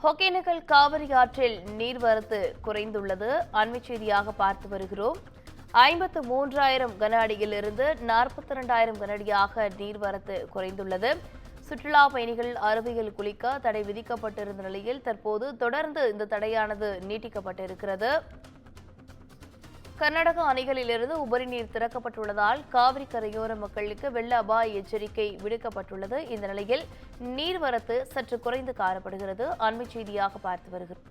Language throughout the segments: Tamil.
ஒகேனக்கல் காவிரி ஆற்றில் நீர்வரத்து குறைந்துள்ளது. அண்மை செய்தியாக பார்த்து வருகிறோம். 53,000 கன அடியிலிருந்து 42,000 கன அடியாக நீர்வரத்து குறைந்துள்ளது. சுற்றுலா பயணிகள் அருவியில் குளிக்க தடை விதிக்கப்பட்டிருந்த நிலையில் தற்போது தொடர்ந்து இந்த தடையானது நீட்டிக்கப்பட்டிருக்கிறது. கர்நாடக அணைகளிலிருந்து உபரி நீர் திறக்கப்பட்டுள்ளதால் காவிரி கரையோர மக்களுக்கு வெள்ள அபாய எச்சரிக்கை விடுக்கப்பட்டுள்ளது. இந்த நிலையில் நீர்வரத்து சற்று குறைந்து காணப்படுகிறது. அண்மை செய்தியாக பார்த்து வருகிறோம்.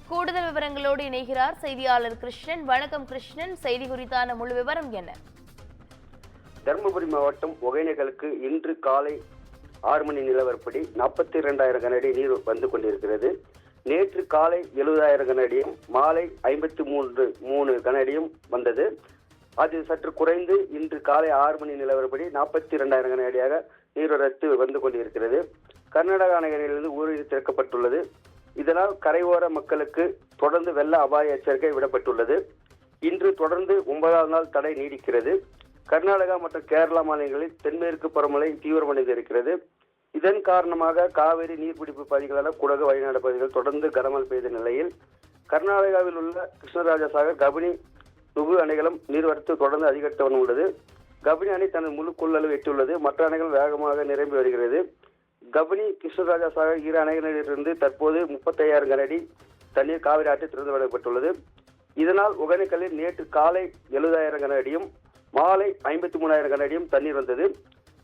கூடுதல் விவரங்களோடு இணைகிறார் செய்தியாளர் கிருஷ்ணன். வணக்கம் கிருஷ்ணன், செய்தி குறித்தான முழு விவரம் என்ன? தருமபுரி மாவட்டம் ஒகேனக்கலுக்கு இன்று காலை 6 மணி நிலவரப்படி 42,000 கன அடி நீர் வந்து கொண்டிருக்கிறது. நேற்று காலை 70,000 கன அடியும் மாலை 53 கன அடியும் வந்தது. அது சற்று குறைந்து இன்று காலை 6 மணி நிலவரப்படி 42,000 கன அடியாக நீர்வரத்து வந்து கொண்டிருக்கிறது. கர்நாடக அணைகளிலிருந்து ஊரீர் திறக்கப்பட்டுள்ளது. இதனால் கரையோர மக்களுக்கு தொடர்ந்து வெள்ள அபாய எச்சரிக்கை விடப்பட்டுள்ளது. இன்று தொடர்ந்து 9வது நாள் தடை நீடிக்கிறது. கர்நாடகா மற்றும் கேரளா மாநிலங்களில் தென்மேற்கு பருவமழை தீவிரமடைந்திருக்கிறது. இதன் காரணமாக காவிரி நீர்பிடிப்பு பகுதிகளான குடகு வயநாடு பகுதிகள் தொடர்ந்து கனமழை பெய்த நிலையில் கர்நாடகாவில் உள்ள கிருஷ்ணராஜசாகர், கபினி, நுகு அணைகளும் நீர்வரத்து தொடர்ந்து அதிகரித்து உள்ளது. கபினி அணை தனது முழு கொள்ளளவு எட்டியுள்ளது. மற்ற அணைகள் வேகமாக நிரம்பி வருகிறது. கபினி, கிருஷ்ணராஜசாகர் இரு அணைகளிலிருந்து தற்போது 35,000 கன அடி தண்ணீர் காவிரி ஆற்றில் திறந்து விடப்பட்டுள்ளது. இதனால் ஒகேனக்கலில் நேற்று காலை 70,000 கன அடியும் மாலை 53,000 கன அடியும் தண்ணீர் வந்தது.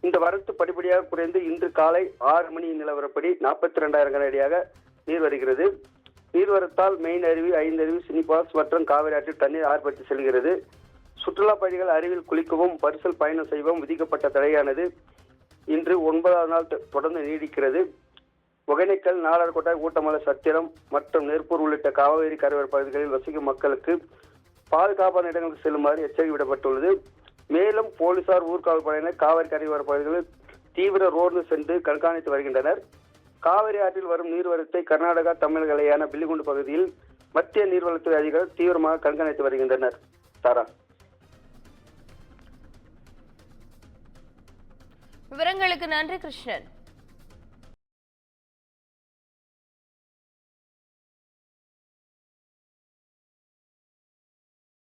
இந்த வரத்து படிப்படியாக குறைந்து இன்று காலை 6 மணி நிலவரப்படி 42,000 கன அடியாக நீர் வருகிறது. நீர்வரத்தால் மெயின் அருவி, 5 அருவி, சினிபாஸ் மற்றும் காவிரி ஆற்றில் தண்ணீர் ஆர்ப்பரித்து செல்கிறது. சுற்றுலா பயணிகள் அருவியில் குளிக்கவும் பரிசல் பயணம் செய்யவும் விதிக்கப்பட்ட தடையானது இன்று 9வது நாள் தொடர்ந்து நீடிக்கிறது. ஒகேனக்கல், நாடார்கோட்டை, ஊட்டமலை, சத்திரம் மற்றும் நெருப்பூர் உள்ளிட்ட காவிரி கரையோர பகுதிகளில் வசிக்கும் மக்களுக்கு பாதுகாப்பான இடங்களுக்கு செல்லுமாறு எச்சரிக்கை விடப்பட்டுள்ளது. மேலும் போலீசார், ஊர்காவல் படையினர் காவிரி கரையோர பகுதிகளில் தீவிர ரோந்து சென்று கண்காணித்து வருகின்றனர். காவிரி ஆற்றில் வரும் நீர்வரத்தை கர்நாடகா, தமிழக எல்லையான பில்லிகுண்டு பகுதியில் மத்திய நீர்வளத்துறை அதிகாரிகள் தீவிரமாக கண்காணித்து வருகின்றனர். தாரா, விவரங்களுக்கு நன்றி கிருஷ்ணன்.